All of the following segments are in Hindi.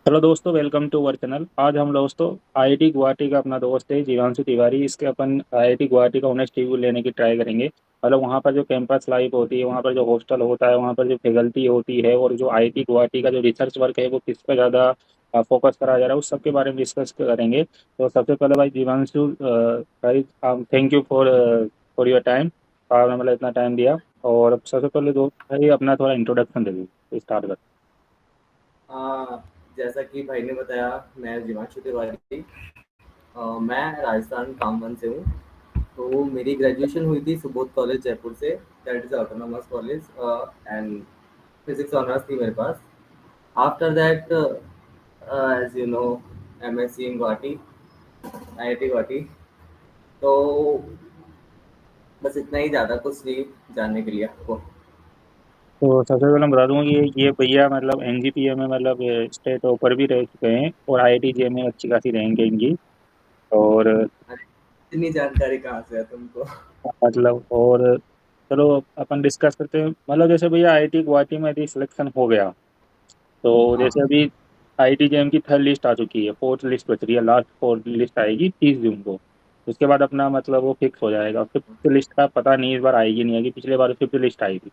हेलो दोस्तों, वेलकम टू अवर चैनल। आज हम दोस्तों आईआईटी गुवाहाटी का अपना दोस्त है जीवांशु तिवारी, इसके अपन आईआईटी गुवाहाटी का ऑनेस्ट रिव्यू लेने की ट्राई करेंगे। मतलब वहाँ पर जो कैंपस लाइफ होती है, वहाँ पर जो हॉस्टल होता है, वहाँ पर जो फैकल्टी होती है, और जो आईआईटी गुवाहाटी का जो रिसर्च वर्क है वो किस पर ज़्यादा फोकस करा जा रहा है, उस सब के बारे में डिस्कस करेंगे। तो सबसे पहले भाई जीवांशु भाई, thank you for for your time. आपने मतलब इतना टाइम दिया। और सबसे पहले दोस्त भाई अपना थोड़ा इंट्रोडक्शन दे दीजिए, स्टार्ट कर। हाँ, जैसा कि भाई ने बताया, मैं जीवांशु तिवारी। मैं राजस्थान कामवन से हूँ। तो मेरी ग्रेजुएशन हुई थी सुबोध कॉलेज जयपुर से। That is autonomous college. And physics honours थी मेरे पास। After that, as you know, MSc in Guwahati, IIT Guwahati. तो बस इतना ही, ज़्यादा कुछ नहीं जानने के लिए आपको। तो सबसे पहले मैं बता दूंगा कि ये भैया मतलब एनजीपीए में मतलब स्टेट टॉपर भी रह चुके हैं, और आईआईटी में अच्छी खासी रैंक है इनकी। और अरे, इतनी जानकारी कहाँ से है तुमको? मतलब और चलो अपन डिस्कस करते हैं। मतलब जैसे भैया आईआईटी गुवाहाटी में यदि सिलेक्शन हो गया, तो हाँ। जैसे अभी आईआईटी जेएम की थर्ड लिस्ट आ चुकी है, फोर्थ लिस्ट बच रही है, लास्ट फोर्थ लिस्ट आएगी 30 जून को। उसके बाद अपना मतलब वो फिक्स हो जाएगा। फिफ्थ लिस्ट का पता नहीं इस बार आएगी नहीं आएगी, पिछले बार फिफ्थ लिस्ट आई थी।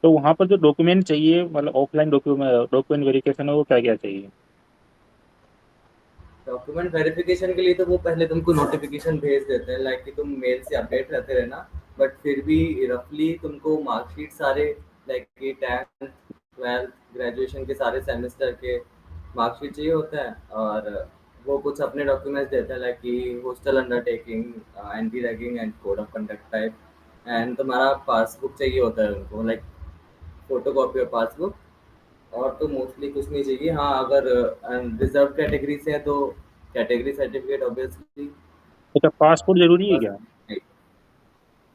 तो वहाँ पर जो डॉक्यूमेंट चाहिए, मतलब ऑफलाइन डॉक्यूमेंट डॉक्यूमेंट वेरिफिकेशन है, वो क्या क्या चाहिए? डॉक्यूमेंट वेरिफिकेशन के लिए तो वो पहले तुमको नोटिफिकेशन भेज देते हैं, लाइक कि तुम मेल से अपडेट रहते रहना। बट फिर भी रफली तुमको मार्कशीट सारे, लाइक कि 10th 12th ग्रेजुएशन के सारे सेमेस्टर के मार्कशीट चाहिए होता है। और वो कुछ अपने डॉक्यूमेंट्स देते हैं, लाइक कि hostel undertaking, anti ragging and code of conduct type. And तुम्हारा पासबुक चाहिए होता है उनको, लाइक फोटो कॉपी और पासबुक। और तो मोस्टली कुछ नहीं चाहिए। हाँ, अगर रिजर्व कैटेगरी से है तो कैटेगरी सर्टिफिकेट ऑब्वियसली। अच्छा, पासपोर्ट जरूरी है बस। क्या?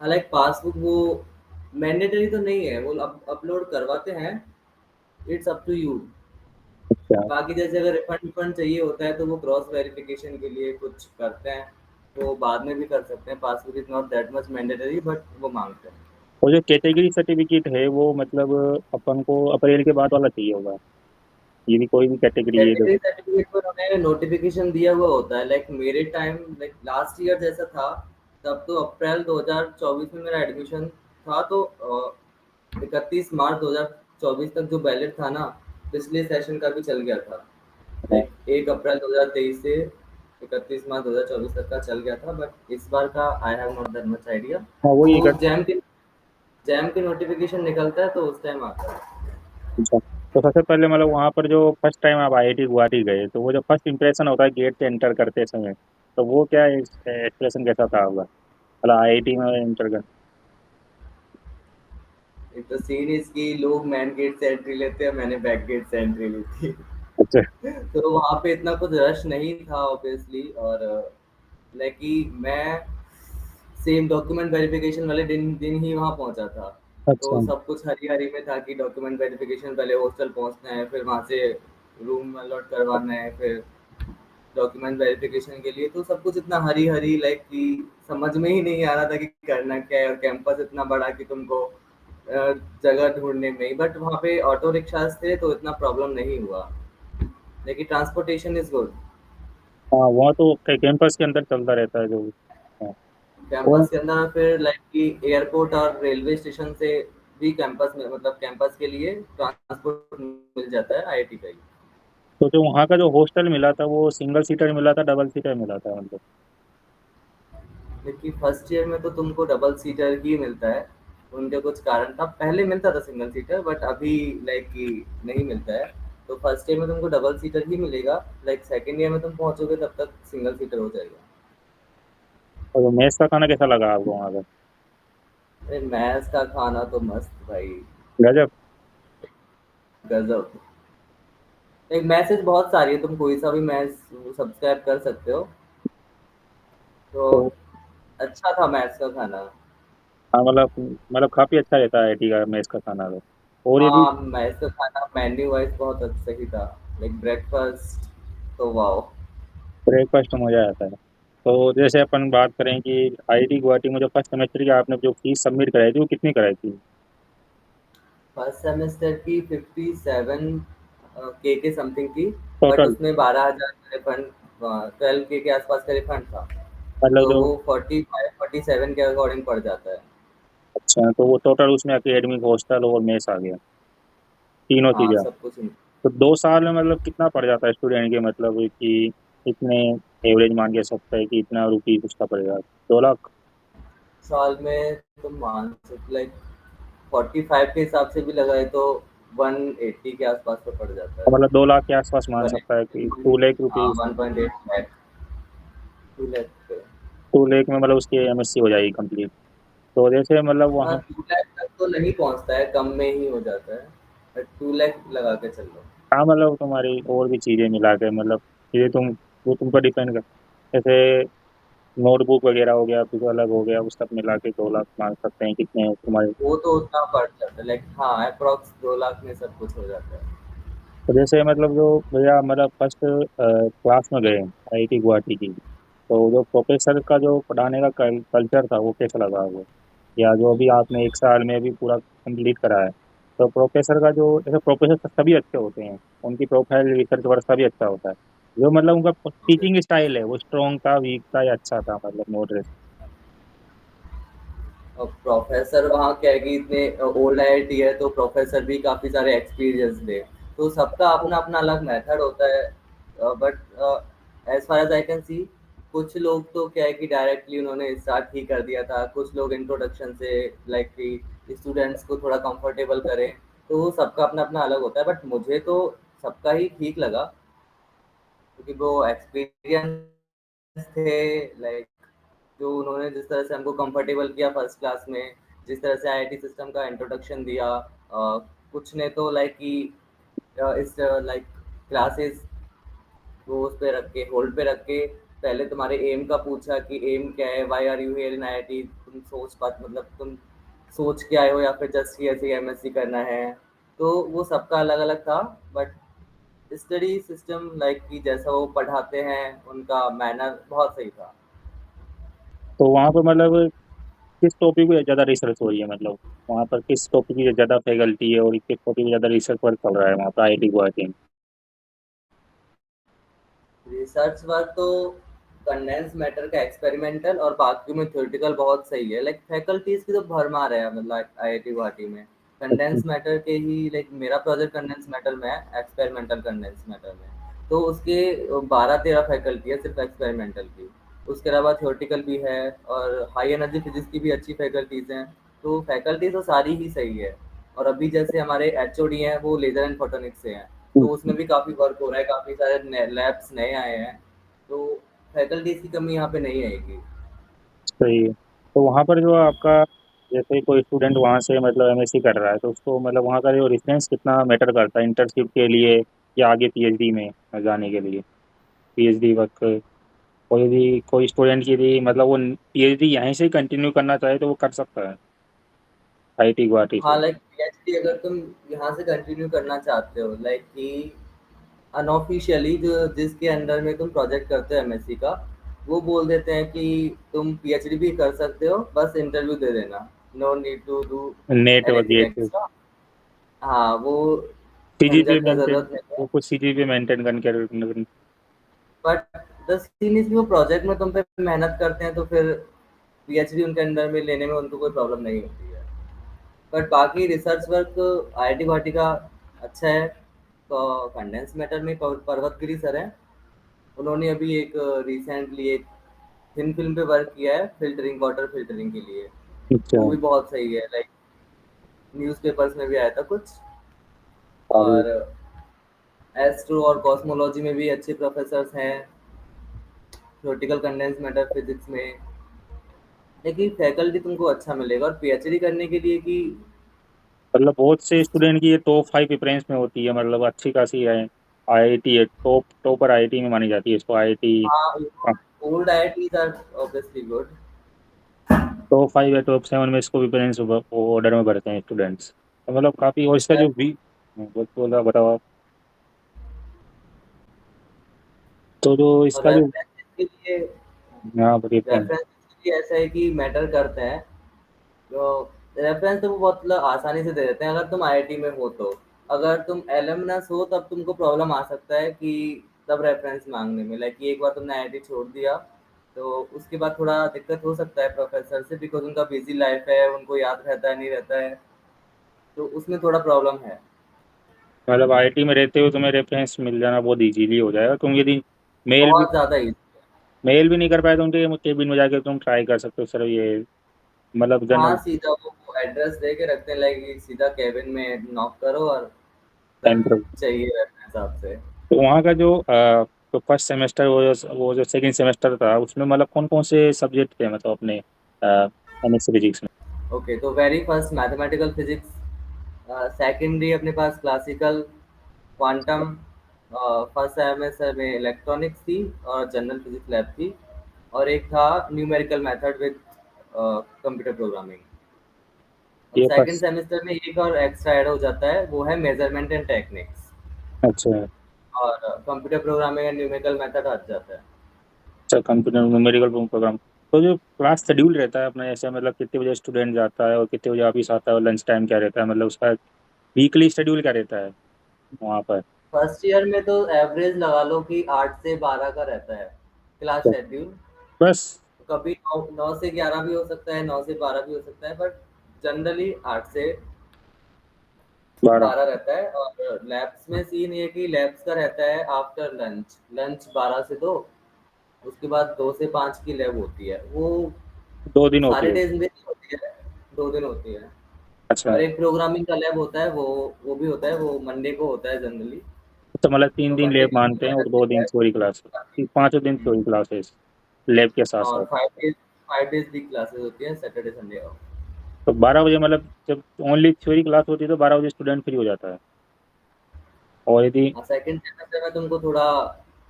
हालांकि पासबुक वो मैंडेटरी तो नहीं है, वो अपलोड करवाते हैं। It's up to you. अच्छा। बाकी जैसे अगर रिफंड विफंड चाहिए होता है तो वो क्रॉस वेरिफिकेशन के लिए कुछ करते हैं, तो बाद में भी कर सकते हैं। Passbook is not that much mandatory, but वो मांगते हैं। और जो कैटेगरी सर्टिफिकेट है वो मतलब अपन को अप्रैल के बाद वाला चाहिए होगा? ये भी कोई भी कैटेगरी है जो? कैटेगरी सर्टिफिकेट पर उन्हें नोटिफिकेशन दिया हुआ होता है। लाइक मेरे टाइम, लाइक लास्ट ईयर जैसा था, तब तो अप्रैल 2024 में मेरा एडमिशन था। तो 31 मार्च 2024 तक जो बैलेट था ना, पिछले सेशन का भी चल गया था। हाँ। लाइक 1 अप्रैल 2023 से 31 मार्च 2024 तक का चल गया था। बट इस बार का I have not that much idea. हाँ, वही वो एक। जैम के नोटिफिकेशन निकलता है तो उस टाइम आता है। अच्छा। तो सबसे पहले मतलब वहाँ पर जो फर्स्ट टाइम आप आईआईटी गुवाहाटी गए, तो वो जो फर्स्ट इंप्रेशन होता है गेट से एंटर करते समय, तो वो क्या एक्सप्रेशन कैसा था होगा, मतलब आईआईटी में एंटर कर? एक तो सीन इसकी, लोग मेन गेट से एंट्री लेते हैं, मैंने बैक गेट से एंट्री ली थी। अच्छा। तो वहाँ पे इतना कुछ रश नहीं था ऑब्वियसली। और लाइक कि मैं सेम डॉक्यूमेंट वेरिफिकेशन वाले दिन दिन ही वहाँ पहुँचा था। तो अच्छा। सब कुछ हरी हरी में था कि डॉक्यूमेंट वेरिफिकेशन, पहले हॉस्टल पहुँचना है, फिर वहाँ से रूम अलॉट करवाना है, फिर डॉक्यूमेंट वेरिफिकेशन के लिए। तो सब कुछ इतना हरी हरी, लाइक कि समझ में ही नहीं आ रहा था कि करना क्या है। और कैंपस इतना बड़ा कि तुमको जगह ढूंढने में ही, बट वहाँ पे ऑटो रिक्शाज थे तो इतना प्रॉब्लम नहीं हुआ। लेकिन ट्रांसपोर्टेशन इज गुड। हाँ, वहाँ तो कैंपस के अंदर चलता रहता है जो। हाँ। और कैंपस के अंदर फिर लाइक कि एयरपोर्ट और रेलवे स्टेशन से भी कैंपस में, मतलब कैंपस के लिए ट्रांसपोर्ट मिल जाता है आईआईटी का ही। तो जो वहाँ का जो हॉस्टल मिला था वो सिंगल सीटर मिला था, डबल सीटर मिला था मतलब? लेकिन फर्स्ट ईयर में तो तुमको डबल सीटर ही मिलता है। उनके कुछ कारण था, पहले मिलता था सिंगल सीटर, बट अभी लाइक कि नहीं मिलता है। तो फर्स्ट ईयर में तुमको डबल सीटर ही मिलेगा। लाइक सेकेंड ईयर में तुम पहुंचोगे तब तक सिंगल सीटर हो जाएगा। और जो मेस का खाना कैसा लगा आपको वहाँ का? अरे, मैथ्स का खाना तो मस्त भाई। गजब। गजब। एक मैसेज बहुत सारी है, तुम कोई सा भी मैच सब्सक्राइब कर सकते हो। तो तो अच्छा था मैथ्स का खाना। हाँ, मतलब काफी अच्छा रहता है आईआईटी का मेस का खाना तो। और यदि हाँ, मैथ्स का खाना मेन्यू वाइज बहुत सही था। लाइक ब्रेकफास्ट तो वाओ। ब्रेकफास्ट में मजा आता है। तो जैसे अपन बात करें कि आईआईटी गुवाहाटी में जो फर्स्ट सेमेस्टर की आपने जो फीस सबमिट कराई थी, वो कितनी कराई थी? फर्स्ट सेमेस्टर की 57 के समथिंग की। But total? उसमें 12,000 का रिफंड, 12K के आसपास का रिफंड था। मतलब तो जो, वो 45-47 के अकॉर्डिंग पड़ जाता है। अच्छा, तो वो टोटल उसमें एकेडमिक, हॉस्टल और मेस आ गया, तीनों हाँ, चीज़ें। सब कुछ तो 2 साल में मतलब कितना पड़ जाता है स्टूडेंट के, मतलब कि इतने एवरेज मान के सकते हैं कि इतना रुपीज उसका पड़ेगा, 2 लाख? साल में तुम मान सकते लाइक 45 के हिसाब से भी लगाए तो 180 के आसपास तो पड़ जाता तो है। मतलब 2 लाख के आसपास मान सकता है कि कनेक्ट, 2 लाख रुपीज। 1.8 लाख, 2 लाख। 2 लाख में मतलब उसकी एमएससी हो जाएगी कंप्लीट। तो जैसे मतलब हाँ, वहाँ, 2 लाख तक तो नहीं पहुंचता है, कम में ही हो जाता है, बट 2 लाख लगा के चल लो। हाँ मतलब तुम्हारी और भी चीज़ें मिला के, मतलब ये वो तुम पर डिपेंड कर, जैसे नोटबुक वगैरह हो गया, कुछ अलग हो गया, उस सब मिला के 2 लाख मान सकते हैं कितने तुम्हारे। वो तो उतना पड़ जाता है, लाइक हाँ अप्रोक्स 2 लाख में सब कुछ हो जाता है। तो जैसे मतलब जो भैया मतलब फर्स्ट क्लास में गए आईआईटी गुवाहाटी की, तो जो प्रोफेसर का जो पढ़ाने का कल्चर था वो कैसा लगा वो, या जो अभी आपने 1 साल में भी पूरा कंप्लीट करा है, तो प्रोफेसर का जो, जैसे प्रोफेसर सभी अच्छे होते हैं, उनकी प्रोफाइल रिसर्च वर्क सभी अच्छा होता है, जो मतलब उनका टीचिंग स्टाइल है वो स्ट्रॉन्ग था, वीक था, या अच्छा था, मतलब मॉडरेट? और प्रोफेसर वहाँ क्या है कि इतने ओल्ड आईआईटी है तो प्रोफेसर भी काफ़ी सारे एक्सपीरियंस थे, तो सबका अपना अपना अलग मेथड होता है। But as far as I can see, कुछ लोग तो क्या है कि डायरेक्टली उन्होंने स्टार्ट ही कर दिया था, कुछ लोग इंट्रोडक्शन से लाइक कि स्टूडेंट्स को थोड़ा कंफर्टेबल करें। तो वो सबका अपना अपना अलग होता है, बट मुझे तो सबका ही ठीक लगा, क्योंकि वो एक्सपीरियंस थे, लाइक जो उन्होंने जिस तरह से हमको कंफर्टेबल किया फर्स्ट क्लास में, जिस तरह से आईआईटी सिस्टम का इंट्रोडक्शन दिया। कुछ ने तो लाइक कि इस लाइक क्लासेस वो उस पे रख के, होल्ड पे रख के, पहले तुम्हारे एम का पूछा कि एम क्या है, why are you here in IIT, तुम सोच बात मतलब तुम सोच के आए हो या फिर जस्ट कि ऐसे एमएससी करना है। तो वो सबका अलग अलग था, बट स्टडी सिस्टम लाइक कि जैसा वो पढ़ाते हैं उनका मैनर बहुत सही था। तो वहाँ पर मतलब किस टॉपिक पे ज़्यादा रिसर्च हो रही है, मतलब वहाँ पर किस टॉपिक की ज़्यादा फैकल्टी है और किस टॉपिक पे ज़्यादा रिसर्च वर्क चल रहा है वहाँ पर आईआईटी गुवाहाटी में? रिसर्च वर्क तो कंडेंस मैटर का एक्सपेरिमेंटल और बाकी में थ्योरेटिकल बहुत सही है, लाइक फैकल्टीज की तो भरमार है, मतलब आईआईटी गुवाहाटी में कंडेंस मैटर के ही, लाइक मेरा प्रोजेक्ट कंडेंस मैटर में है, एक्सपेरिमेंटल कंडेंस मैटर में। तो उसके 12-13 फैकल्टी है सिर्फ एक्सपेरिमेंटल की। उसके अलावा थ्योरेटिकल भी है, और हाई एनर्जी फिजिक्स की भी अच्छी फैकल्टीज हैं। तो फैकल्टीज तो सारी ही सही है। और अभी जैसे हमारे एचओडी हैं वो लेजर एंड फोटोनिक्स से हैं, तो उसमें भी काफ़ी वर्क हो रहा है, काफ़ी सारे लैब्स नए आए हैं। तो फैकल्टीज की कमी यहाँ पे नहीं आएगी। सही है। तो वहाँ पर जो आपका, जैसे कोई स्टूडेंट वहाँ से मतलब एमएससी कर रहा है, तो उसको मतलब वहाँ का जो रेफरेंस कितना मैटर करता है इंटर्नशिप के लिए या आगे पीएचडी में जाने के लिए? पीएचडी वर्क कोई स्टूडेंट की भी मतलब वो पीएचडी यहीं से कंटिन्यू करना चाहे तो वो कर सकता है आईआईटी गुवाहाटी हाँ, से? लाइक पीएचडी अगर तुम यहाँ से कंटिन्यू करना चाहते हो, लाइक कि अनऑफिशियली जो जिसके अंडर में तुम प्रोजेक्ट करते हो एमएससी का, वो बोल देते हैं कि तुम पीएचडी भी कर सकते हो, बस इंटरव्यू दे देना, no need to do NET anything वगैरह, एक्स्ट्रा। हाँ, वो सीजीपीए झंझट का मेंटेन, जरूरत नहीं है। वो कुछ सीजीपीए मेंटेन करके। बट द सीन इज वो प्रोजेक्ट में तुम पे मेहनत करते हैं, तो फिर पीएचडी उनके अंडर में लेने में उनको कोई प्रॉब्लम नहीं होती है। बट बाकी रिसर्च वर्क आईआईटी गुवाहाटी का अच्छा है। तो कंडेंस मैटर में पर्वत गिरी सर हैं, उन्होंने अभी एक रिसेंटली एक थिन फिल्म पे वर्क किया है, फिल्टरिंग, वाटर फिल्टरिंग के लिए। अच्छा। वो भी बहुत सही है, लाइक न्यूज़पेपर्स में भी आया था कुछ। काफी। और एस्ट्रो और कॉस्मोलॉजी में भी अच्छे प्रोफेसर्स हैं, थ्योरेटिकल कंडेंस मैटर फिजिक्स में। लेकिन फैकल्टी तुमको अच्छा मिलेगा, और पीएचडी करने के लिए कि मतलब बहुत से स्टूडेंट की ये टॉप 5 प्रेफरेंस में होती है, मतलब अच्छी खासी है, आईआईटी है, टॉपर आईआईटी में मानी जाती है इसको, आईआईटी। हाँ, old IITs are obviously good. Top 5 या टॉप 7 में इसको प्रेफरेंस ऑर्डर में भरते हैं स्टूडेंट्स, तो मतलब काफ़ी। और इसका जो भी बोला बताओ आप। तो जो और इसका जो, रेफरेंस के लिए, यहाँ पर प्रेफरेंस। रेफरेंस भी ऐसा है कि मैटर करते हैं। तो रेफरेंस तो वो बहुत मतलब आसानी से दे देते हैं अगर तुम आईआईटी में हो तो। अगर तुम एलमनस हो तब तुमको प्रॉब्लम आ सकता है कि तब रेफरेंस मांगने में, लाइक एक बार तुमने आईआईटी छोड़ दिया तो उसके बाद थोड़ा दिक्कत हो सकता है प्रोफेसर से, बिकॉज उनका बिजी लाइफ है, उनको याद रहता है नहीं रहता है, तो उसमें थोड़ा प्रॉब्लम है। मतलब आईटी में रहते हो तुम्हें रेफरेंस मिल जाना बहुत इजीली हो जाएगा। तुम यदि मेल भी बहुत ज़्यादा ही। मेल भी नहीं कर पाए तो उनके केबिन में जाके तुम ट्राई कर सकते हो सर ये, मतलब हाँ, जनरल सीधा वो एड्रेस दे के रखते हैं, लाइक सीधा केबिन में नॉक करो और सर सेंटर। चाहिए रेफरेंस आपसे। तो वहाँ का जो तो फर्स्ट सेमेस्टर, वो जो सेकंड सेमेस्टर था उसमें मतलब कौन कौन से सब्जेक्ट थे मतलब अपने एमएससी फिजिक्स में? ओके, तो very first mathematical physics, secondary अपने पास क्लासिकल, क्वांटम, फर्स्ट सेमेस्टर में इलेक्ट्रॉनिक्स थी और जनरल फिजिक्स लैब थी, और एक था numerical method with computer programming. अब ये सेकंड फर्स्ट। सेमेस्टर में एक और एक्स्ट्रा ऐड हो जाता है, वो है मेजरमेंट एंड टेक्निक्स, अच्छा। और computer programming and numerical method आ जाता है। अच्छा, कंप्यूटर न्यूमेरिकल प्रोग्राम। तो जो क्लास शेड्यूल रहता है अपना ऐसे, मतलब कितने बजे स्टूडेंट जाता है और कितने बजे वापिस आता है, और लंच टाइम क्या रहता है, मतलब उसका वीकली शेड्यूल क्या रहता है वहाँ पर? फर्स्ट ईयर में तो एवरेज लगा लो कि 8 से 12 का रहता है क्लास तो शेड्यूल। बस कभी 9 से 11 भी हो सकता है, 9 से 12 भी हो सकता है, बट जनरली 12। 8 से 12 रहता है। और लैब्स में सीन ये कि लैब्स का रहता है आफ्टर लंच, लंच 12 से 2, उसके बाद 2 से 5 की लैब होती है। वो 2 दिन होती सारे है? डेज में नहीं होती है, 2 दिन होती है। अच्छा। और एक प्रोग्रामिंग का लैब होता है, वो भी होता है, वो मंडे को होता है जनरली। तो मतलब तीन तो दिन मंडे लैब मानते हैं और 2 दिन थ्योरी क्लास, पाँचों दिन हम्म, थ्योरी क्लासेस लैब के साथ और साथ। 5 डेज की क्लासेस होती है, सैटरडे संडे ऑफ। तो 12 बजे मतलब जब ओनली थ्योरी क्लास होती है तो 12 बजे स्टूडेंट फ्री हो जाता है, और यदि हाँ, सेकंड सेमेस्टर में तुमको थोड़ा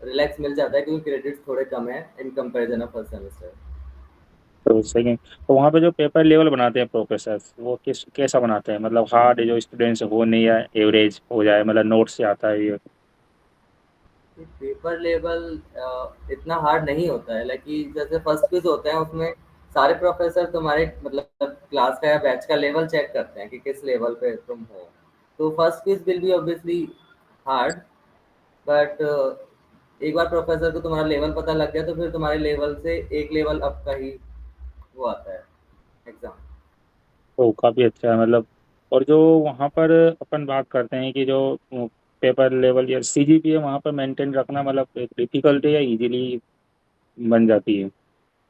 रिलैक्स मिल जाता है क्योंकि क्रेडिट्स थोड़े कम है in comparison of first semester. तो सेकेंड, तो वहाँ पे जो पेपर लेवल बनाते हैं प्रोफेसर वो कैसा बनाते हैं, मतलब हार्ड जो स्टूडेंट्स हो नहीं या एवरेज हो जाए, मतलब नोट से आता है ये? पेपर लेवल इतना हार्ड नहीं होता है, लाइक कि जैसे फर्स्ट क्विज होते हैं उसमें सारे प्रोफेसर तुम्हारे मतलब क्लास का या बैच का लेवल चेक करते हैं कि किस लेवल पे तुम हो। तो first quiz will be obviously hard, but एक बार प्रोफेसर को तुम्हारा लेवल पता लग गया तो फिर तुम्हारे लेवल से एक लेवल अप का ही वो आता है एग्जाम। तो काफ़ी अच्छा है मतलब। और जो वहाँ पर अपन बात करते हैं कि जो पेपर लेवल या सीजीपीए वहाँ पर मेंटेन रखना मतलब एक डिफिकल्ट है या इजीली बन जाती है,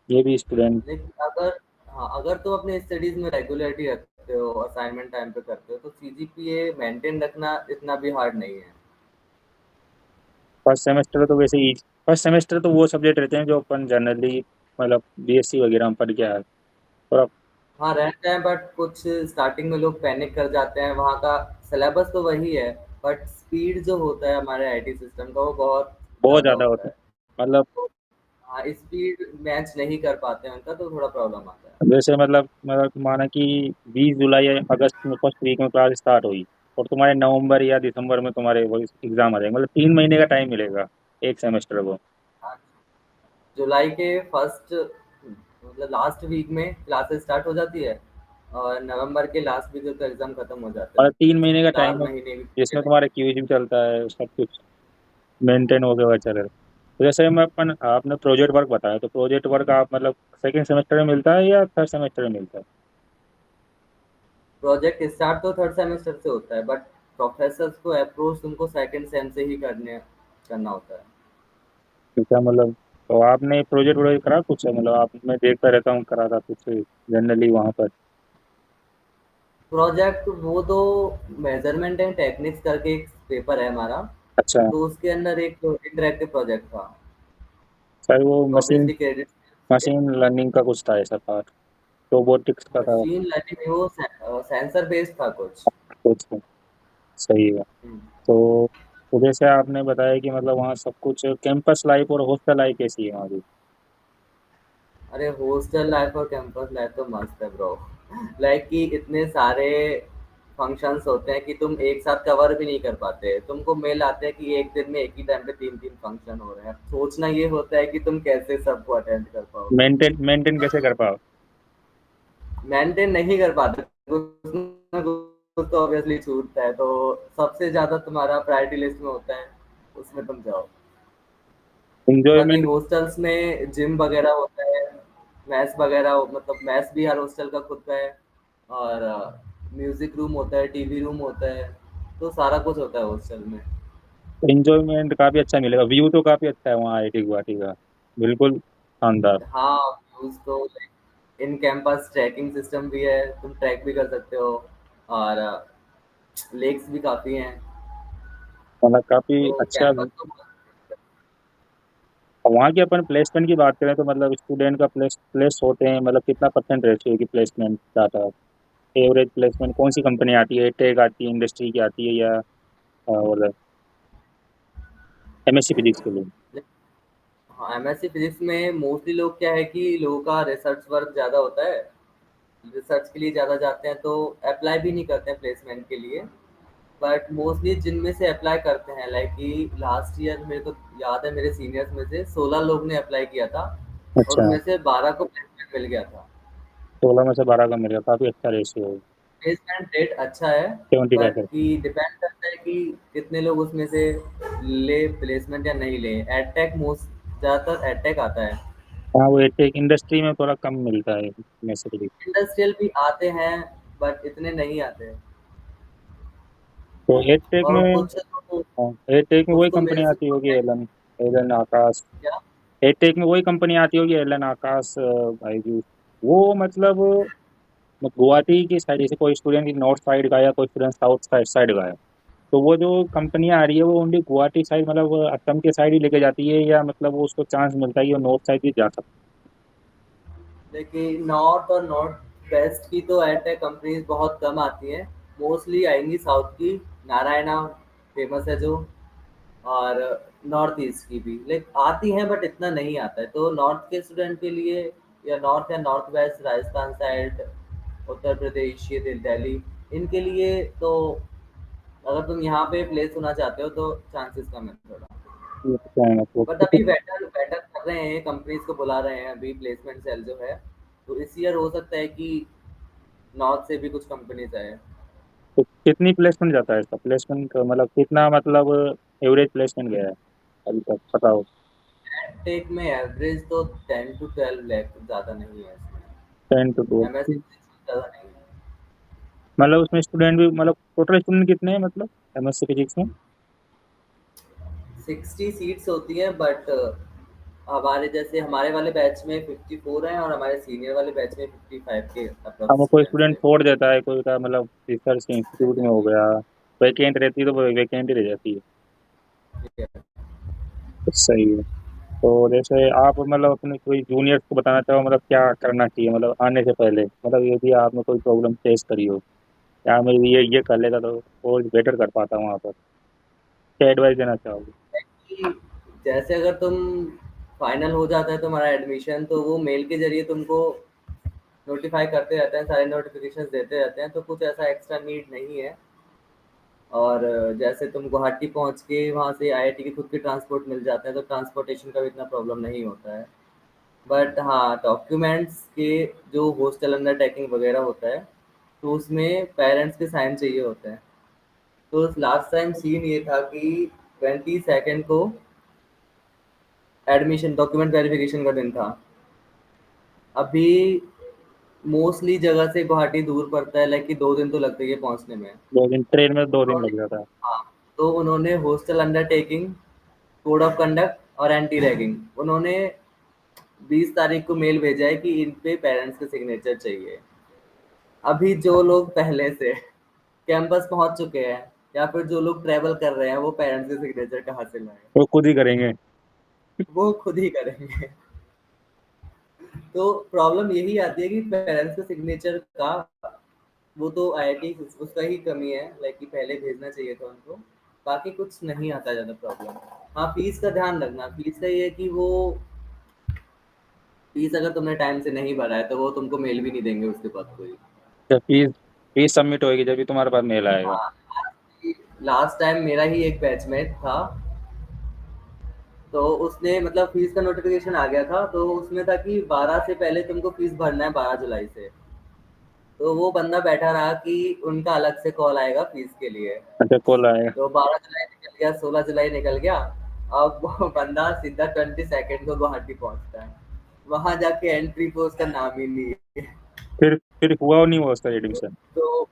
ये भी स्टूडेंट? लेकिन अगर, हाँ, अगर तुम अपने स्टडीज में रेगुलरिटी रखते हो, असाइनमेंट टाइम पे करते हो, तो सीजीपीए मेंटेन रखना इतना भी हार्ड नहीं है। फर्स्ट सेमेस्टर तो वैसे ही, फर्स्ट सेमेस्टर तो वो सब्जेक्ट रहते हैं जो अपन जनरली मतलब बीएससी वगैरह में पढ़ के आए थोड़ा। हाँ, रहते हैं, बट कुछ स्टार्टिंग में लोग पैनिक कर जाते हैं। वहाँ का सिलेबस तो वही है, बट स्पीड जो होता है हमारे आईटी सिस्टम का वो बहुत बहुत ज़्यादा ज़्यादा होता होता है। है मतलब। तो हाँ, स्पीड मैच नहीं कर पाते हैं उनका, तो थोड़ा प्रॉब्लम आता है। जैसे मतलब माना कि 20 जुलाई या अगस्त में फर्स्ट वीक में क्लास स्टार्ट हुई, और तुम्हारे नवंबर या दिसंबर में तुम्हारे वो एग्जाम आ जाएंगे, मतलब 3 महीने का टाइम मिलेगा एक सेमेस्टर को। हाँ, जुलाई के फर्स्ट मतलब लास्ट वीक में क्लासेस स्टार्ट हो जाती है, और नवंबर के लास्ट वीक तक एग्जाम खत्म हो जाते और हैं। 3 महीने का 4 टाइम है महीने भी जिसमें नहीं। तुम्हारा क्यूज भी चलता है, सब कुछ मेंटेन हो गया चल रहा है। तो जैसे मैं अपन आपने प्रोजेक्ट वर्क बताया, तो प्रोजेक्ट वर्क आप मतलब सेकेंड सेमेस्टर में मिलता है या थर्ड सेमेस्टर में मिलता है? प्रोजेक्ट स्टार्ट तो थर्ड सेमेस्टर से होता है, बट प्रोफेसर्स को अप्रोच तुमको सेकंड सेम से ही करना होता है। ठीक है मतलब। तो आपने प्रोजेक्ट वोजेक्ट करा कुछ, मतलब आप, मैं देखता रहता हूँ करा था कुछ जनरली वहाँ पर। प्रोजेक्ट वो तो मेजरमेंट एंड टेक्निक्स करके एक पेपर है हमारा, अच्छा। तो उसके अंदर एक इंटरेक्टिव प्रोजेक्ट था। सर वो तो machine obviously credit machine learning का कुछ था ऐसा पार्ट, रोबोटिक्स का था मशीन लर्निंग में वो सेंसर बेस्ड था कुछ। कुछ। सही है। हम्म। तो जैसे आपने बताया कि मतलब वहाँ सब कुछ कैंपस लाइफ और हॉस्टल लाइफ कैसी है वहाँ की? अरे हॉस्टल लाइफ और कैंपस लाइफ तो मस्त है ब्रो। लाइक कि इतने सारे फंक्शंस होते हैं कि तुम एक साथ कवर भी नहीं कर पाते। तुमको मेल आते हैं कि एक दिन में एक ही टाइम पे 3-3 फंक्शन हो रहे हैं। सोचना ये होता है कि तुम कैसे सबको अटेंड कर पाओगे। मेंटेन कैसे कर पाओ? मेंटेन नहीं कर पाते कुछ ना कुछ तो ऑब्वियसली छूटता है, तो सबसे ज्यादा तुम्हारा प्रायोरिटी लिस्ट में होता है, उसमें तुम जाओ। बाकी एंजॉयमेंट। हॉस्टल्स में जिम वगैरह होता है, मैथ्स वगैरह मतलब मैथ्स भी हर हॉस्टल का खुद का है, और म्यूजिक रूम होता है, टीवी रूम होता है, तो सारा कुछ होता है हॉस्टल में। एंजॉयमेंट काफी अच्छा मिलेगा, व्यू तो काफी अच्छा है वहाँ आईआईटी गुवाहाटी का, बिल्कुल शानदार। हाँ, व्यूज तो इन कैंपस ट्रैकिंग सिस्टम भी है, तुम ट्रैक भी कर सकते हो, और लेक्स भी काफी हैं, मतलब काफी तो अच्छा। कैंपस तो वहाँ की अपन प्लेसमेंट की बात करें तो मतलब स्टूडेंट का प्लेस प्लेस होते हैं, मतलब कितना परसेंट रेशियो की प्लेसमेंट जाता है? एवरेज प्लेसमेंट कौन सी कंपनी आती है, टेक आती है, इंडस्ट्री की आती है, या और एमएससी फिजिक्स के लिए? हाँ, एमएससी फिजिक्स में मोस्टली लोग क्या है कि लोगों का रिसर्च वर्क ज़्यादा होता है, रिसर्च के लिए ज़्यादा जाते हैं, तो अप्लाई भी नहीं करते हैं प्लेसमेंट के लिए। बट मोस्टली जिनमें से अप्लाई करते हैं, लाइक कि लास्ट ईयर मेरे को याद है, मेरे सीनियर्स में से 16 लोग ने अप्लाई किया था, और अच्छा। उनमें से 12 को प्लेसमेंट मिल गया था। 16 में से 12 का मेरा काफी अच्छा रेशियो है। प्लेसमेंट रेट अच्छा है, 75 बट परसेंट कि डिपेंड करता है कि कितने लोग उसमें से ले प्लेसमेंट या नहीं ले। एडटेक मोस्ट ज़्यादातर एडटेक आता है। हाँ, वो टेक इंडस्ट्री में थोड़ा कम मिलता है एमएससी फिजिक्स। इंडस्ट्रियल भी आते हैं, बट इतने नहीं आते हैं। तो एटेक और में, कुछ तो हाँ, एटेक में कुछ वही तो कंपनी मेरे से आती होगी, कॉन्टेक्ट एलन, एलन आकाश। किया। एटेक में वही कंपनी आती होगी, एलन आकाश, बायजू। वो मतलब गुवाहाटी की साइड, जैसे कोई स्टूडेंट नॉर्थ साइड का या कोई स्टूडेंट साउथ साइड साइड का है, तो वो जो कंपनियां आ रही है वो ओनली गुवाहाटी साइड, मतलब असम के साइड ही लेके जाती है, या मतलब वो उसको चांस मिलता है कि वो नॉर्थ साइड भी जा सकता लेकिन नॉर्थ और नॉर्थ वेस्ट की तो एयरटेक कंपनीज बहुत कम आती हैं, मोस्टली आएंगी साउथ की। नारायणा फेमस है जो, और नॉर्थ ईस्ट की भी लाइक आती हैं, बट इतना नहीं आता है। तो नॉर्थ के स्टूडेंट के लिए, या north west, Rajasthan side, Uttar Pradesh, ये दिल्ली, इनके लिए तो अगर तुम यहाँ पे प्लेस होना चाहते हो तो चांसेस कम है थोड़ा। है। क्या है मतलब बट कितनी, अभी वेटर वेटर कर रहे हैं, कंपनीज को बुला रहे हैं अभी, प्लेसमेंट सेल जो है, तो इस ईयर हो सकता है कि नॉर्थ से भी कुछ कंपनीज आए। तो कितनी प्लेसमेंट जाता है इसका, प्लेसमेंट मतलब कितना, मतलब एवरेज प्लेसमेंट गया है अभी तक पता हो? टेक में एवरेज तो 10 to 12 लाख, ज़्यादा नहीं है इसमें। 10 to 12? एमएससी ज़्यादा नहीं है। मतलब उसमें स्टूडेंट भी, मतलब टोटल स्टूडेंट कितने हैं मतलब एमएससी फिजिक्स में? 60 सीट्स होती हैं, बट हमारे जैसे हमारे वाले बैच में 54 हैं, और हमारे सीनियर वाले बैच में 55 के हाँ, वो अप्रॉक्स कोई स्टूडेंट्स स्टूडेंट थे। छोड़ देता है, कोई का मतलब रिसर्च इंस्टीट्यूट में हो गया, वैकेंट रहती है तो वैकेंट ही रह जाती है। तो सही है। तो जैसे आप मतलब अपने कोई जूनियर्स को बताना चाहो, मतलब क्या करना चाहिए, मतलब आने से पहले, मतलब यदि आपने कोई प्रॉब्लम फेस करी हो, या मैं ये कर लेता तो और बेटर कर पाता वहाँ पर, क्या एडवाइस देना चाहोगे? कि जैसे अगर तुम फाइनल हो जाता है तुम्हारा एडमिशन, तो वो मेल के जरिए तुमको नोटिफाई करते रहते हैं, सारे नोटिफिकेशंस देते रहते हैं, तो कुछ ऐसा एक्स्ट्रा नीड नहीं है। और जैसे तुम गुवाहाटी पहुंच के वहाँ से आईआईटी के खुद के ट्रांसपोर्ट मिल जाते हैं, तो ट्रांसपोर्टेशन का भी इतना प्रॉब्लम नहीं होता है। बट हाँ, डॉक्यूमेंट्स के जो हॉस्टल अंडरटेकिंग वगैरह होता है, तो उसमें पेरेंट्स के साइन चाहिए होते हैं। तो लास्ट टाइम सीन ये था कि 22 को एडमिशन डॉक्यूमेंट वेरिफिकेशन का दिन था। अभी मोस्टली जगह से गुवाहाटी दूर पड़ता है, लाइक कि 2 दिन तो लगते ही है पहुंचने में। 2 दिन ट्रेन में, 2 दिन उन्होंने लग जाता है। हाँ, तो उन्होंने hostel undertaking, code of conduct और एंटी रैगिंग, उन्होंने 20 तारीख को मेल भेजा है कि इन पे पेरेंट्स के सिग्नेचर चाहिए। अभी जो लोग पहले से कैंपस पहुंच चुके हैं, या फिर जो लोग ट्रैवल कर रहे हैं, वो पेरेंट्स के सिग्नेचर कहाँ से लाए? वो खुद ही करेंगे। वो खुद ही करेंगे। तो प्रॉब्लम यही आती है कि पेरेंट्स के सिग्नेचर का, वो तो आईआईटी उसका ही कमी है, लाइक कि पहले भेजना चाहिए था उनको। बाकी कुछ नहीं आता ज़्यादा प्रॉब्लम। हाँ, फीस का ध्यान रखना। फीस का ये है कि वो फीस अगर तुमने टाइम से नहीं भरा है, तो वो तुमको मेल भी नहीं देंगे उसके बाद कोई। जब फीस फीस सबमिट होएगी जब भी तुम्हारे पास मेल आएगा। हाँ, लास्ट टाइम मेरा ही एक बैचमेट था, तो उसने मतलब फीस का नोटिफिकेशन आ गया था, तो उसमें था कि 12 से पहले तुमको फीस भरना है, 12 जुलाई से। तो वो बंदा बैठा रहा कि उनका अलग से कॉल आएगा फीस के लिए। अच्छा, कॉल आएगा। तो 12 जुलाई निकल गया, 16 जुलाई निकल गया। अब वो बंदा सीधा 22 को गुवाहाटी पहुंचता है। वहां जाके एंट्री पे उसका नाम ही नहीं है। फिर हुआ नहीं हुआ उसका एडमिशन? तो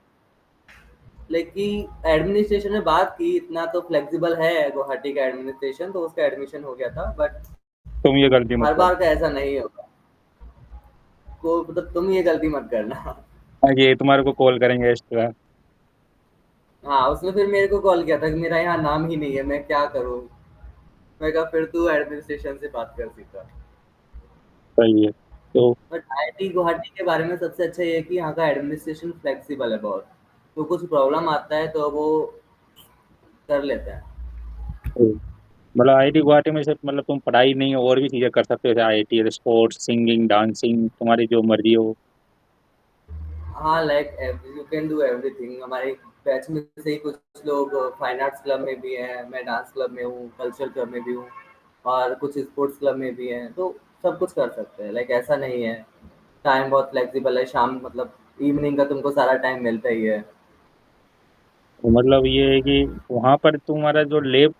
लेकिन एडमिनिस्ट्रेशन में बात की, इतना तो फ्लेक्सिबल है गुवाहाटी का एडमिनिस्ट्रेशन, तो उसका एडमिशन हो गया था। बट तुम ये गलती मत हर कर। बार का ऐसा नहीं होगा। को मतलब तुम ये गलती मत करना। ये तुम्हारे को कॉल करेंगे एक्स्ट्रा। हाँ, उसने फिर मेरे को कॉल किया था कि मेरा यहाँ नाम ही नहीं है, मैं क्या करूँ। मैं कहा फिर तू एडमिनिस्ट्रेशन से बात कर सीधा। सही है। तो बट आईआईटी गुवाहाटी के बारे में सबसे अच्छा ये है कि यहाँ का एडमिनिस्ट्रेशन फ्लेक्सिबल है बहुत। तो कुछ प्रॉब्लम आता है तो वो कर लेते हैं। मतलब आईआईटी गुवाहाटी में सिर्फ मतलब तुम पढ़ाई नहीं और भी चीजें कर सकते हो, जैसे आईआईटी स्पोर्ट्स, सिंगिंग, डांसिंग, तुम्हारी जो मर्जी हो। हाँ, like you can do everything. हमारे बैच में से ही कुछ लोग फाइन आर्ट्स क्लब में भी हैं, मैं डांस क्लब में हूँ, कल्चर क्लब में भी हूँ, और कुछ स्पोर्ट्स क्लब में भी हैं। तो सब कुछ कर सकते हैं, लाइक ऐसा नहीं है। टाइम बहुत फ्लेक्सिबल है, शाम मतलब इवनिंग का तुमको सारा टाइम मिलता ही है। तो मतलब ये है कि वहाँ पर तुम्हारा जो लैब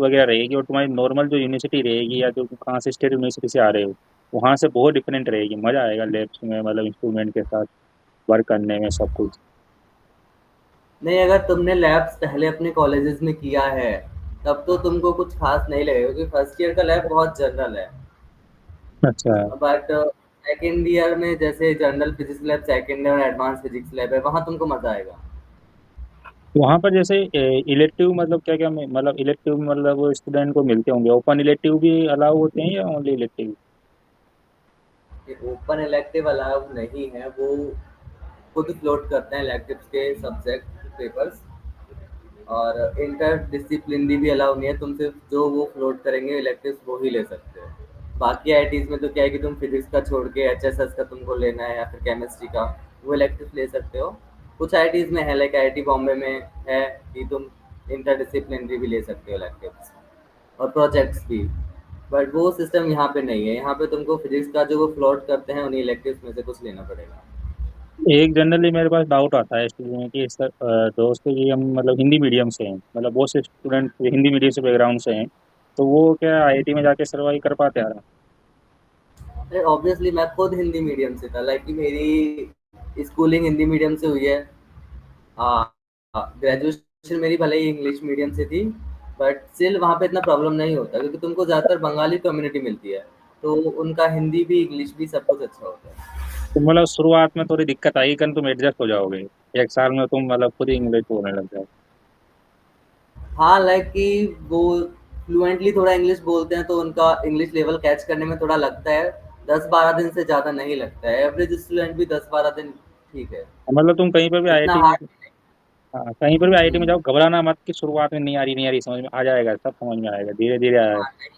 वगैरह रहेगी, और तुम्हारी नॉर्मल जो यूनिवर्सिटी रहेगी या जो कहाँ से स्टेट यूनिवर्सिटी से आ रहे हो, वहाँ से बहुत डिफरेंट रहेगी। मजा आएगा लैब्स में, मतलब इंस्ट्रूमेंट के साथ वर्क करने में, सब कुछ। नहीं, अगर तुमने लैब्स पहले अपने कॉलेजेस में किया है तब तो तुमको कुछ खास नहीं लगेगा, क्योंकि फर्स्ट ईयर का लैब बहुत जनरल है। अच्छा। बट सेकेंड ईयर में जैसे जनरल फिजिक्स लैब सेकेंड और एडवांस फिजिक्स लैब है, वहाँ तुमको मजा आएगा। वहाँ पर जैसे इलेक्टिव मतलब क्या क्या, मतलब इलेक्टिव मतलब स्टूडेंट को मिलते होंगे, ओपन इलेक्टिव भी अलाउ होते हैं या only elective? Open elective allow नहीं है, वो खुद फ्लोट करते हैं इलेक्टिव्स के सब्जेक्ट पेपर्स। और इंटर डिसिप्लिनरी भी अलाउ नहीं है, तुम सिर्फ जो वो फ्लोट करेंगे इलेक्टिव्स वो ही ले सकते हो। बाकी आईआईटीज में तो क्या है कि तुम फिजिक्स का छोड़ के एचएसएस का तुमको लेना है या फिर केमिस्ट्री का, वो इलेक्टिव ले सकते हो। कुछ आईआईटीज में है, लाइक आईआईटी बॉम्बे में है कि तुम इंटर डिसिप्लिनरी भी ले सकते हो इलेक्टिव्स, और प्रोजेक्ट्स भी। बट वो सिस्टम यहाँ पे नहीं है। यहाँ पे तुमको फिजिक्स का जो वो फ्लोट करते हैं उन्हीं इलेक्टिव्स में से कुछ लेना पड़ेगा। एक जनरली मेरे पास डाउट आता है स्टूडेंट में कि दोस्त जी हम मतलब हिंदी मीडियम से हैं, मतलब बहुत से स्टूडेंट हिंदी मीडियम से बैकग्राउंड से हैं, तो वो क्या आईआईटी में जाके सर्वाइव कर पाते हैं? अरे ऑब्वियसली मैं खुद हिंदी मीडियम से था, लाइक कि मेरी स्कूलिंग हिंदी मीडियम से हुई है। हाँ, ग्रेजुएशन मेरी भले ही इंग्लिश मीडियम से थी, बट स्टिल वहाँ पे इतना प्रॉब्लम नहीं होता, क्योंकि तुमको ज़्यादातर बंगाली कम्युनिटी मिलती है। तो उनका हिंदी भी इंग्लिश भी सब कुछ अच्छा होता है। तो मतलब शुरुआत में थोड़ी दिक्कत आई, कर तुम एडजस्ट हो जाओगे, एक साल में तुम मतलब खुद ही इंग्लिश बोलने लग जाओ। हाँ, लाइक कि वो फ्लुएंटली थोड़ा इंग्लिश बोलते हैं तो उनका इंग्लिश लेवल कैच करने में थोड़ा लगता है। 10-12 दिन से ज़्यादा नहीं लगता है, एवरेज स्टूडेंट भी 10-12 दिन ठीक है। मतलब तुम कहीं पर भी इतना आईआईटी में, हार्ड हाँ कहीं पर भी आईआईटी में नहीं। जाओ, घबराना मत कि शुरुआत में नहीं आ रही, नहीं आ रही, समझ में आ जाएगा, सब समझ में आएगा, धीरे धीरे आएगा। हाँ, नहीं,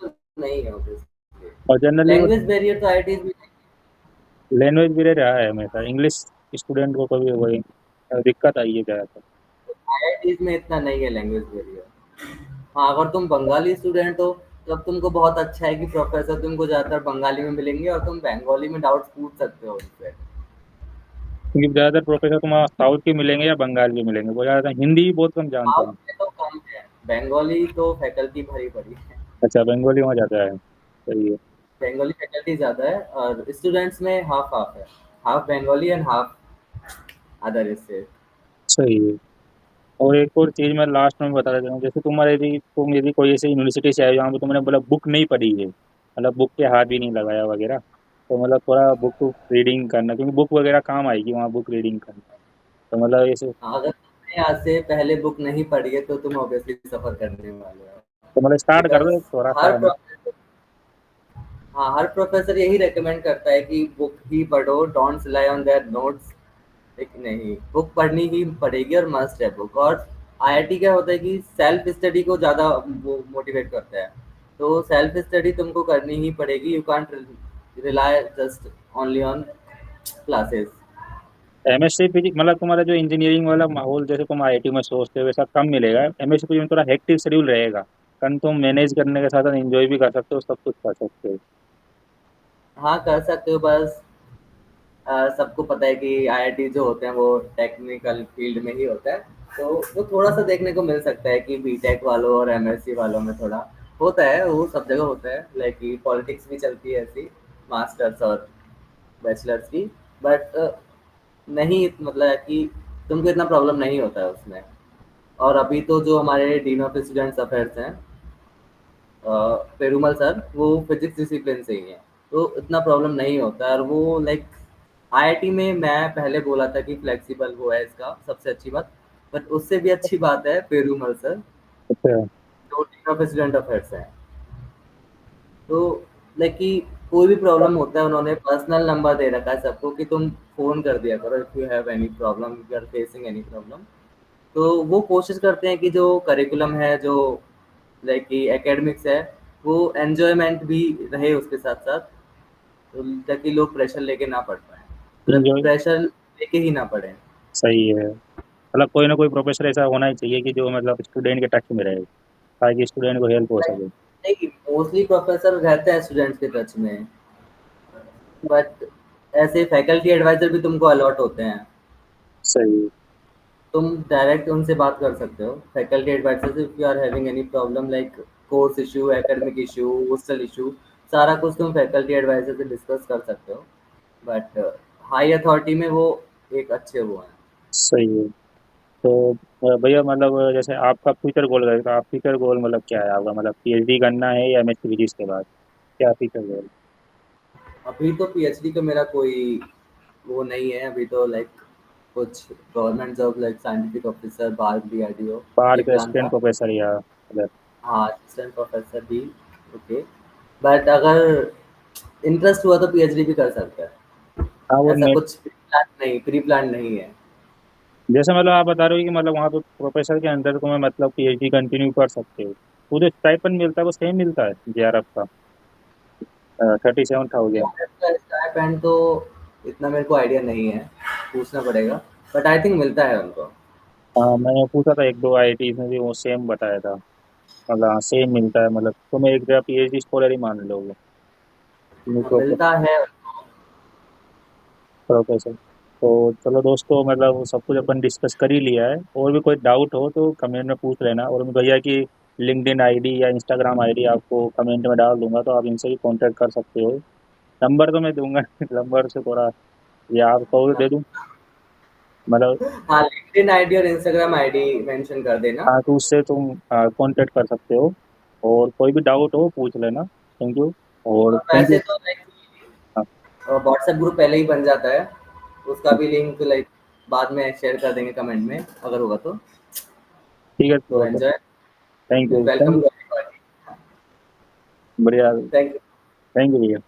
तो नहीं है obviously। और जनरली वो लैंग्वेज बैरियर तो आईआईटीज में नहीं लैंग्वेज भी रहा है हमेशा, इंग्लिश स्टूडेंट को कभी वही दिक्कत आई है ज़्यादातर। है, आईआईटीज में इतना नहीं है लैंग्वेज बैरियर। हाँ, अगर तुम बंगाली स्टूडेंट हो तब तुमको बहुत अच्छा है कि प्रोफेसर तुमको ज़्यादातर बंगाली में मिलेंगे और तुम बंगाली में डाउट्स पूछ सकते हो उनसे। क्योंकि ज़्यादातर प्रोफेसर तुम्हारा साउथ के मिलेंगे या बंगाल के मिलेंगे, वो ज़्यादातर हिंदी बहुत कम जानते साउथ हैं। में तो कम है, बंगाली तो फैकल्टी भरी पड़ी है। अच्छा, बंगाली वहाँ ज़्यादा है, सही है। बंगाली फैकल्टी ज़्यादा है, और स्टूडेंट्स में हाफ हाफ है। Half Bengali and half other state. सही है। और एक और चीज़ मैं लास्ट में बता देता हूँ, जैसे तुम यदि कोई ऐसी यूनिवर्सिटी से आए हो जहाँ पे तुमने मतलब बुक नहीं पढ़ी है, मतलब बुक के हाथ भी नहीं लगाया वगैरह, तो मतलब थोड़ा बुक रीडिंग करना, क्योंकि बुक वगैरह काम आएगी वहाँ, बुक रीडिंग करना। तो मतलब ऐसे, अगर तुमने आज से पहले बुक नहीं पढ़ी है तो तुम ऑब्वियसली सफर करने वाले हो। तो मतलब स्टार्ट कर दो बिकॉज थोड़ा हर सा। प्रोफेसर हाँ, हर प्रोफेसर यही रेकमेंड करता है कि बुक ही पढ़ो, don't rely on their notes. लेकिन नहीं, बुक पढ़नी ही पड़ेगी और मस्ट है बुक। और आईआईटी क्या होता है कि सेल्फ स्टडी को ज़्यादा वो मोटिवेट करता है। तो सेल्फ स्टडी तुमको करनी ही पड़ेगी, you can't rely just only on classes. MSc physics मतलब तुम्हारा जो इंजीनियरिंग वाला माहौल जैसे तुम आईआईटी में सोचते हो वैसा कम मिलेगा, एमएससी फिजिक्स में थोड़ा हेक्टिक शेड्यूल रहेगा, कारण तुम मैनेज करने के साथ साथ एंजॉय भी कर सकते हो, सब कुछ कर सकते हो। हाँ, कर सकते हो, बस सबको पता है कि आईआईटी जो होते हैं वो टेक्निकल फील्ड में ही होता है, तो वो थोड़ा सा देखने को मिल सकता है कि बीटेक वालों और एमएससी वालों में थोड़ा होता है, वो सब जगह होता है, लाइक कि पॉलिटिक्स भी चलती है ऐसी, मास्टर्स और बैचलर्स की। बट नहीं, मतलब है कि तुमको इतना प्रॉब्लम नहीं होता है उसमें। और अभी तो जो हमारे डीन ऑफ स्टूडेंट्स अफेयर्स हैं, पेरूमल सर, वो फिजिक्स डिसिप्लिन से ही हैं, तो इतना प्रॉब्लम नहीं होता है। और वो लाइक आईआईटी में मैं पहले बोला था कि फ्लेक्सिबल वो है इसका सबसे अच्छी बात, बट उससे भी अच्छी बात है पेरूमल सर, अच्छा। जो डीन ऑफ स्टूडेंट अफेयर्स हैं। तो लाइक कि कोई भी प्रॉब्लम होता है, उन्होंने पर्सनल नंबर दे रखा है सबको कि तुम फोन कर दिया करो if you have any problem, you are facing any problem. तो वो कोशिश करते हैं कि जो करिकुलम है, जो लाइक कि एकेडमिक्स है, वो एन्जॉयमेंट भी रहे उसके साथ साथ, तो ताकि लोग प्रेशर लेके ना पढ़ पाए, मतलब इंजॉय। प्रेशर लेके ही ना पढ़े। सही है। मतलब कोई ना कोई प्रोफेसर ऐसा होना ही चाहिए कि जो मतलब स्टूडेंट के टच में रहे, ताकि स्टूडेंट को हेल्प हो सके। नहीं, मोस्टली प्रोफेसर रहते हैं स्टूडेंट्स के टच में, बट ऐसे फैकल्टी एडवाइजर भी तुमको अलॉट होते हैं, सही। तुम डायरेक्ट उनसे बात कर सकते हो, faculty advisor, if you are having any problem like course issue, academic issue, hostel issue, सारा कुछ तुम फैकल्टी एडवाइजर से डिस्कस कर सकते हो। बट हाई अथॉरिटी में वो एक अच्छे वो हैं। सही है। तो भैया मतलब जैसे आपका फ्यूचर गोल रहेगा, आप फ्यूचर गोल मतलब क्या है आपका, मतलब पीएचडी करना है या एमएससी फिजिक्स के बाद, क्या फ्यूचर गोल? अभी तो पीएचडी का मेरा कोई वो नहीं है, अभी तो लाइक कुछ government job like scientific officer, बाहर डीआरडीओ, बाहर ये के प्लान असिस्टेंट था। प्रोफेसर या अदर? हाँ, असिस्टेंट प्रोफेसर भी ओके, बट अगर इंटरेस्ट हुआ तो पीएचडी भी कर सकता है, हाँ वो ऐसा कुछ प्री प्लान नहीं है। जैसे मतलब आप बता रहे हो कि मतलब वहाँ पे प्रोफेसर के अंदर तुम्हें मतलब पीएचडी कंटिन्यू कर सकते हो, वो जो स्टाइपेंड मिलता है वो सेम मिलता है जेआरएफ का, 37,000? स्टाइपेंड तो इतना मेरे को आइडिया नहीं है, पूछना पड़ेगा, बट आई थिंक मिलता है उनको। हाँ मैंने पूछा था एक दो आईआईटी में भी, वो सेम बताया था। मतलब हाँ सेम मिलता है, मतलब तुम्हें एक जगह पीएचडी स्कॉलर ही मान लोगे मिलता है। प्रोफेसर। तो चलो दोस्तों, मतलब सब कुछ अपन डिस्कस कर ही लिया है, और भी कोई डाउट हो तो कमेंट में पूछ लेना, और मैं भैया की लिंक्डइन आईडी या इंस्टाग्राम आईडी आपको कमेंट में डाल दूंगा, तो आप इनसे भी कांटेक्ट कर सकते हो। नंबर तो मैं दूंगा नंबर से थोड़ा, या आप कहोगे दे दूं? मतलब हाँ, लिंक्डइन आईडी और इंस्टाग्राम आईडी मेंशन कर देना। हाँ, तो उससे तुम कांटेक्ट कर सकते हो, और कोई भी डाउट हो पूछ लेना। Thank you. और और थैंक वैसे यू। तो लाइक व्हाट्सएप ग्रुप पहले ही बन जाता है, उसका भी लिंक लाइक बाद में शेयर कर देंगे कमेंट में अगर होगा तो। ठीक है तो तो enjoy, thank you, thank welcome you. To everybody. बढ़िया। Thank you. थैंक यू भैया।